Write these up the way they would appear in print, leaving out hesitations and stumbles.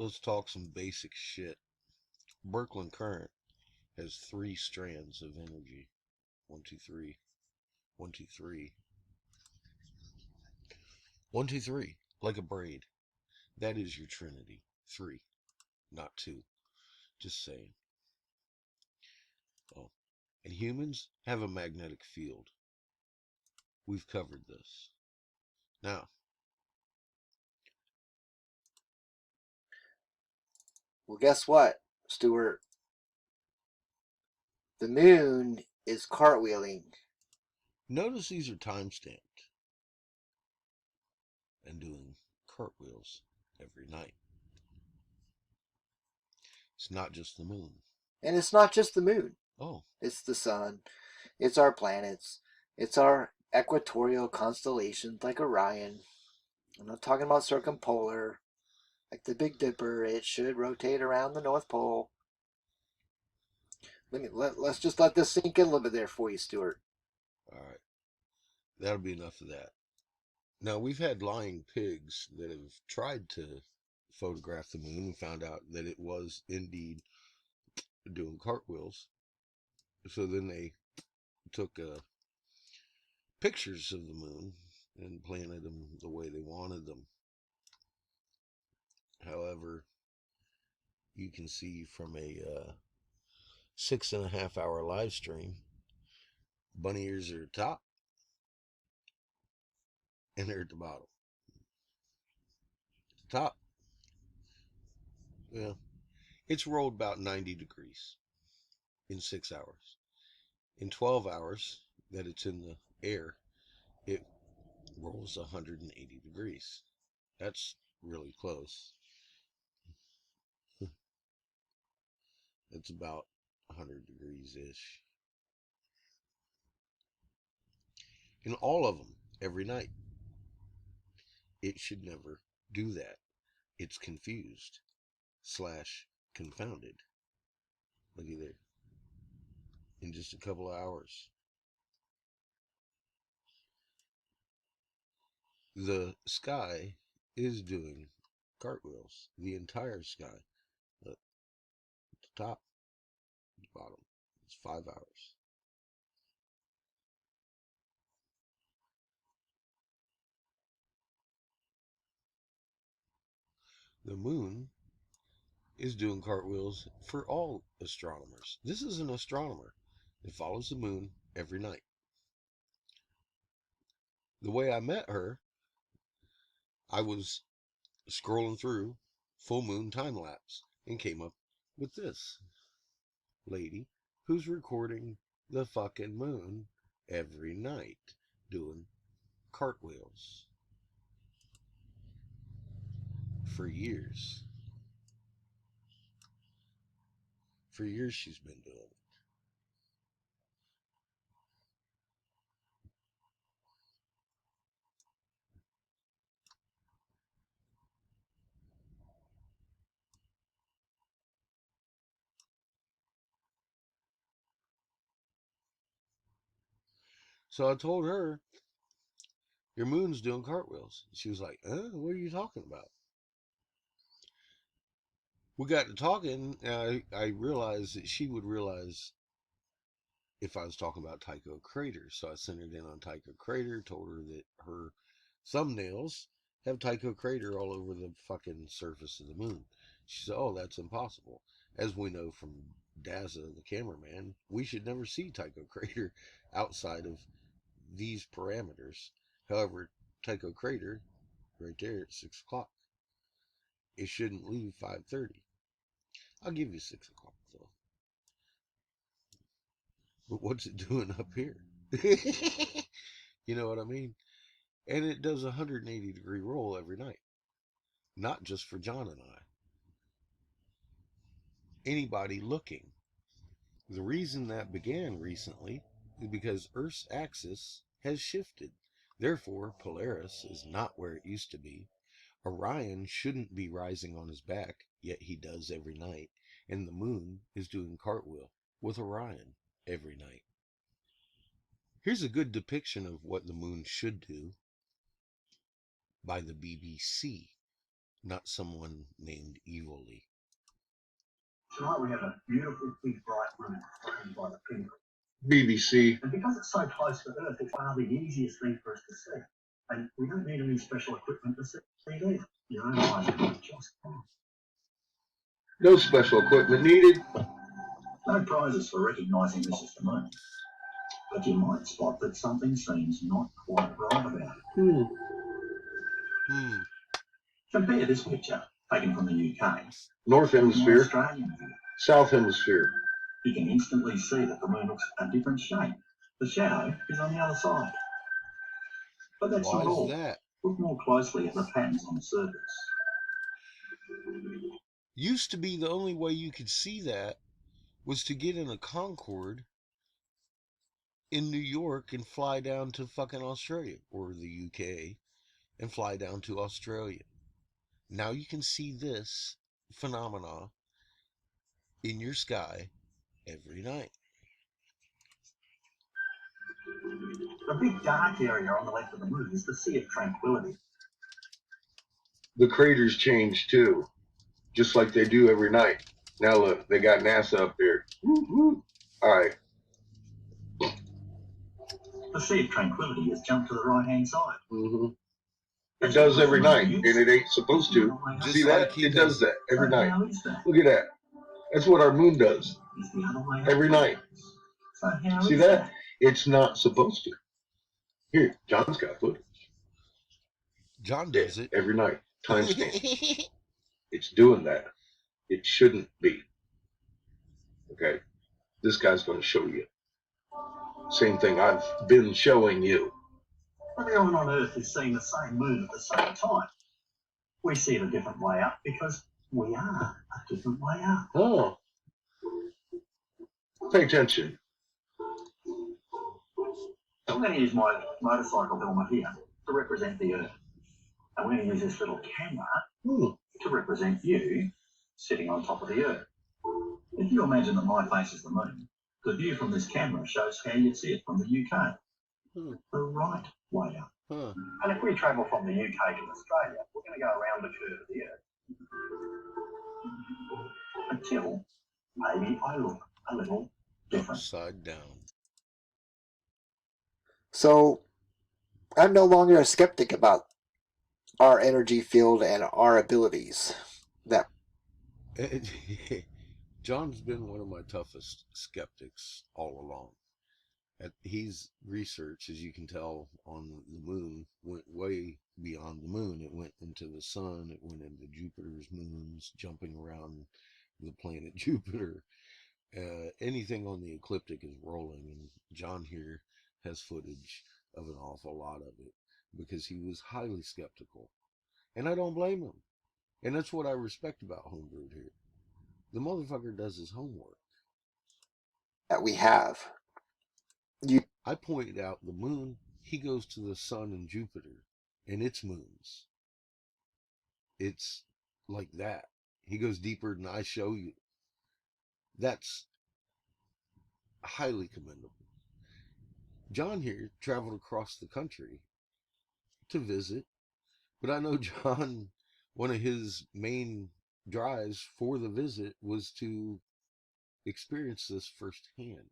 Let's talk some basic shit. Birkeland current has three strands of energy. One, two, three. One, two, three. One, two, three. Like a braid. That is your trinity. Three, not two. Just saying. Oh. And humans have a magnetic field. We've covered this. Now, Well, guess what, Stuart? The moon is cartwheeling. notice these are time stamped and doing cartwheels every night. It's not just the moon. And it's not just the moon. Oh, It's the sun. It's our planets. It's our equatorial constellations like Orion. I'm not talking about circumpolar. Like the Big Dipper, it should rotate around the North Pole. Let's just let this sink in a little bit there for you, Stuart. all right. That'll be enough of that. Now, we've had lying pigs that have tried to photograph the moon and found out that it was indeed doing cartwheels. So then they took pictures of the moon and planted them the way they wanted them. However, you can see from a 6.5 hour live stream, bunny ears are at the top and they're at the bottom. At the top, well, it's rolled about 90 degrees in 6 hours. In 12 hours that it's in the air, it rolls 180 degrees. That's really close. It's about 100 degrees ish. In all of them, every night. It should never do that. It's confused / confounded. Looky there. In just a couple of hours. The sky is doing cartwheels. The entire sky. Look, at the top, the bottom. It's 5 hours. The moon is doing cartwheels for all astronomers. This is an astronomer that follows the moon every night. The way I met her, I was scrolling through full moon time lapse and came up with this lady who's recording the fucking moon every night doing cartwheels for years. For years she's been doing it. So I told her, your moon's doing cartwheels. She was like, what are you talking about? We got to talking, and I realized that she would realize if I was talking about Tycho Crater. So I sent her in on Tycho Crater, told her that her thumbnails have Tycho Crater all over the fucking surface of the moon. She said, oh, that's impossible. As we know from Daza, the cameraman, we should never see Tycho Crater outside of these parameters. However, Tycho Crater, right there at 6 o'clock, it shouldn't leave 5:30. I'll give you 6 o'clock, though. But what's it doing up here? You know what I mean? And it does a 180-degree roll every night. Not just for John and I. Anybody looking. The reason that began recently is because Earth's axis has shifted. Therefore, Polaris is not where it used to be. Orion shouldn't be rising on his back, yet he does every night. And the moon is doing cartwheel with Orion every night. Here's a good depiction of what the moon should do by the BBC, not someone named Evil Tonight we have a beautiful big bright room framed by the pinnacle. BBC. And because it's so close to Earth, it's one of the easiest things for us to see. And we don't need any special equipment to see it either. Your own eyes are just fine. No special equipment needed. No prizes for recognising this is the moon. But you might spot that something seems not quite right about it. Compare this picture, taken from the UK. North Hemisphere. Australian view. South Hemisphere. You can instantly see that the moon looks a different shape. The shadow is on the other side. But that's Why not is all. that? Look more closely at the patterns on the surface. Used to be the only way you could see that was to get in a Concorde in New York and fly down to fucking Australia or the UK and fly down to Australia. Now you can see this phenomena in your sky every night. The big dark area on the left of the moon is the Sea of Tranquility. The craters change too, just like they do every night. Now look, they got NASA up there. Woo-hoo. All right. The Sea of Tranquility has jumped to the right-hand side. It does every night, and it ain't supposed to. Just See like that? he It does that every night. Look at that. That's what our moon does every night. See that? It's not supposed to. Here, John's got footage. John does it every night. Timestamp. It's doing that. It shouldn't be. Okay? This guy's going to show you. Same thing I've been showing you. Everyone on Earth is seeing the same moon at the same time. We see it a different way up because we are a different way up. Oh. Pay attention. I'm going to use my motorcycle helmet here to represent the Earth. And we're going to use this little camera to represent you sitting on top of the Earth. If you imagine that my face is the moon, the view from this camera shows how you'd see it from the UK. The right way up. And if we travel from the UK to Australia, we're going to go around the curve of the Earth. Until maybe I look a little different. upside down. So I'm no longer a skeptic about our energy field and our abilities. That John's been one of my toughest skeptics all along. He's research, as you can tell, on the moon went way beyond the moon. It went into the sun. It went into Jupiter's moons, jumping around the planet Jupiter. Anything on the ecliptic is rolling, and John here has footage of an awful lot of it because he was highly skeptical, and I don't blame him. And that's what I respect about Homebrewed here. The motherfucker does his homework. we have. I pointed out the moon. He goes to the sun and Jupiter and its moons. It's like that. He goes deeper than I show you. That's highly commendable. John here traveled across the country to visit, but I know John, one of his main drives for the visit was to experience this firsthand.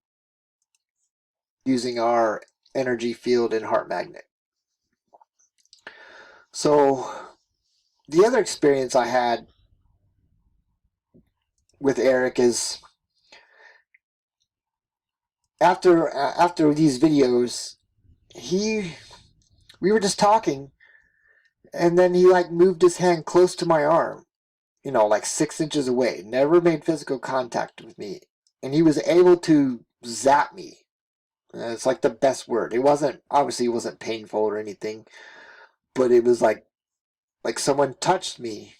Using our energy field and heart magnet. So the other experience I had with Eric is after these videos, we were just talking, and then he like moved his hand close to my arm, like 6 inches away. Never made physical contact with me, and he was able to zap me. It's like the best word. It wasn't painful or anything, but it was like someone touched me,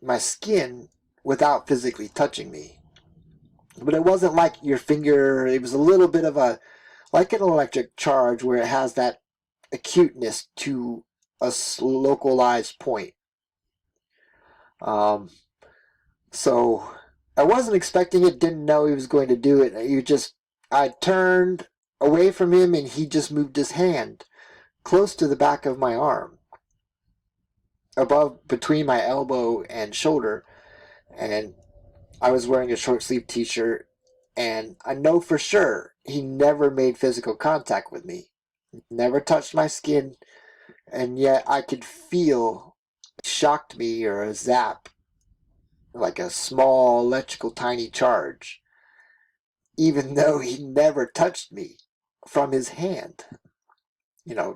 my skin, without physically touching me. But it wasn't like your finger. It was a little bit of like an electric charge where it has that acuteness to a localized point. So I wasn't expecting it, didn't know he was going to do it. I turned away from him and he just moved his hand close to the back of my arm, between my elbow and shoulder, and I was wearing a short sleeve t-shirt, and I know for sure he never made physical contact with me, never touched my skin, and yet I could feel shocked me or a zap, like a small electrical tiny charge, even though he never touched me from his hand.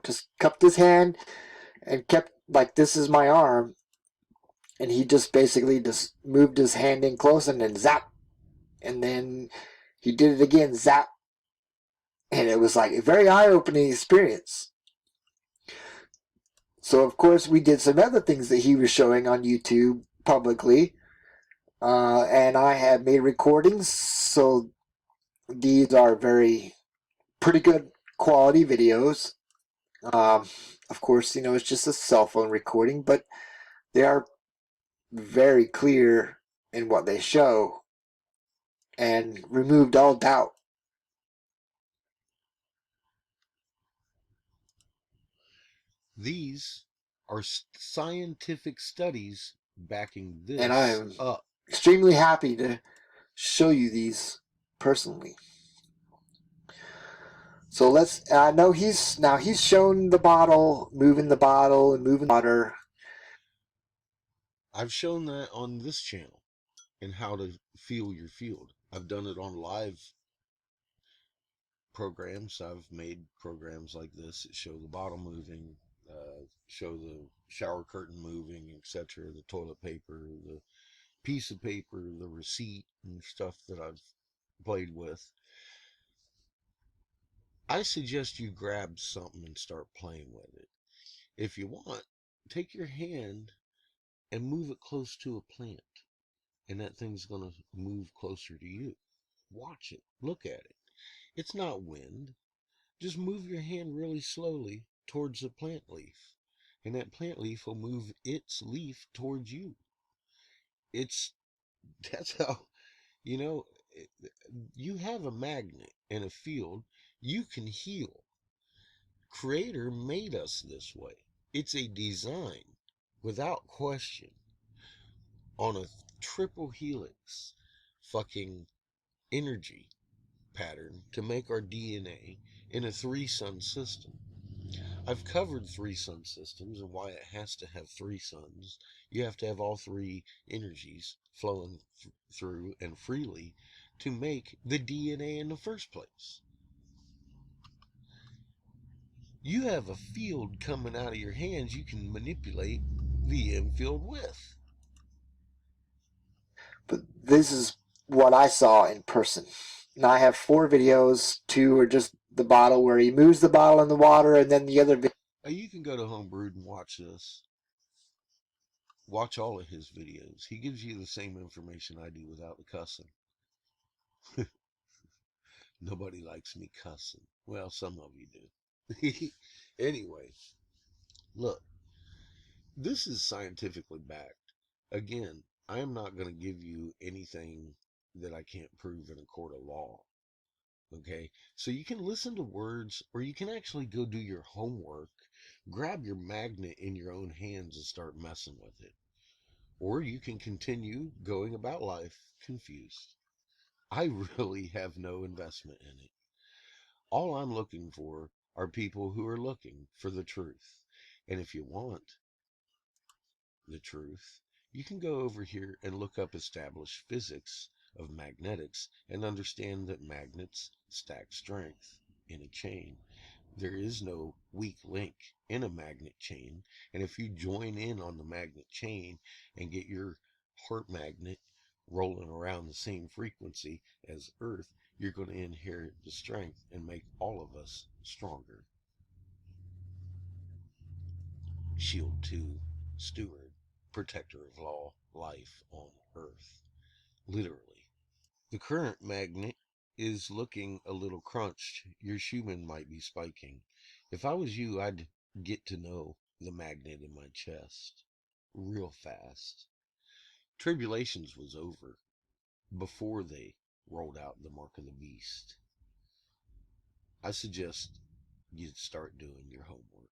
Just cupped his hand and kept like this is my arm, and he just basically just moved his hand in close and then zap, and then he did it again, zap, and it was like a very eye-opening experience. So of course we did some other things that he was showing on YouTube publicly, and I have made recordings, so these are pretty good quality videos. Um, of course, it's just a cell phone recording, but they are very clear in what they show and removed all doubt. These are scientific studies backing And this I'm up. extremely happy to show you these personally. So I know he's shown the bottle, moving the bottle and moving the water. I've shown that on this channel and how to feel your field. I've done it on live programs. I've made programs like this that show the bottle moving, show the shower curtain moving, etc., the toilet paper, the piece of paper, the receipt, and stuff that I've played with. I suggest you grab something and start playing with it. If you want, take your hand and move it close to a plant, and that thing's going to move closer to you. Watch it, look at it. It's not wind. Just move your hand really slowly towards the plant leaf, and that plant leaf will move its leaf towards you. It's that's how, you know, you have a magnet in a field, you can heal. Creator made us this way. It's a design, without question, on a triple helix fucking energy pattern to make our DNA in a three sun system. I've covered three sun systems and why it has to have three suns. You have to have all three energies flowing through and freely to make the DNA in the first place. You have a field coming out of your hands you can manipulate the infield with. But this is what I saw in person. Now I have 4 videos. 2 are just the bottle where he moves the bottle in the water, and then the other You can go to Homebrewed and watch this. Watch all of his videos. He gives you the same information I do without the cussing. Nobody likes me cussing. Well, some of you do. Anyway, look, this is scientifically backed. Again, I am not going to give you anything that I can't prove in a court of law. Okay? So you can listen to words, or you can actually go do your homework, grab your magnet in your own hands and start messing with it. Or you can continue going about life confused. I really have no investment in it. All I'm looking for are people who are looking for the truth. And if you want the truth, you can go over here and look up established physics of magnetics and understand that magnets stack strength in a chain. There is no weak link in a magnet chain. And if you join in on the magnet chain and get your heart magnet rolling around the same frequency as Earth, you're going to inherit the strength and make all of us stronger. Shield 2, Steward, Protector of Law, Life on Earth. Literally. The current magnet is looking a little crunched. Your Schumann might be spiking. If I was you, I'd get to know the magnet in my chest real fast. Tribulations was over before they rolled out the mark of the beast. I suggest you start doing your homework.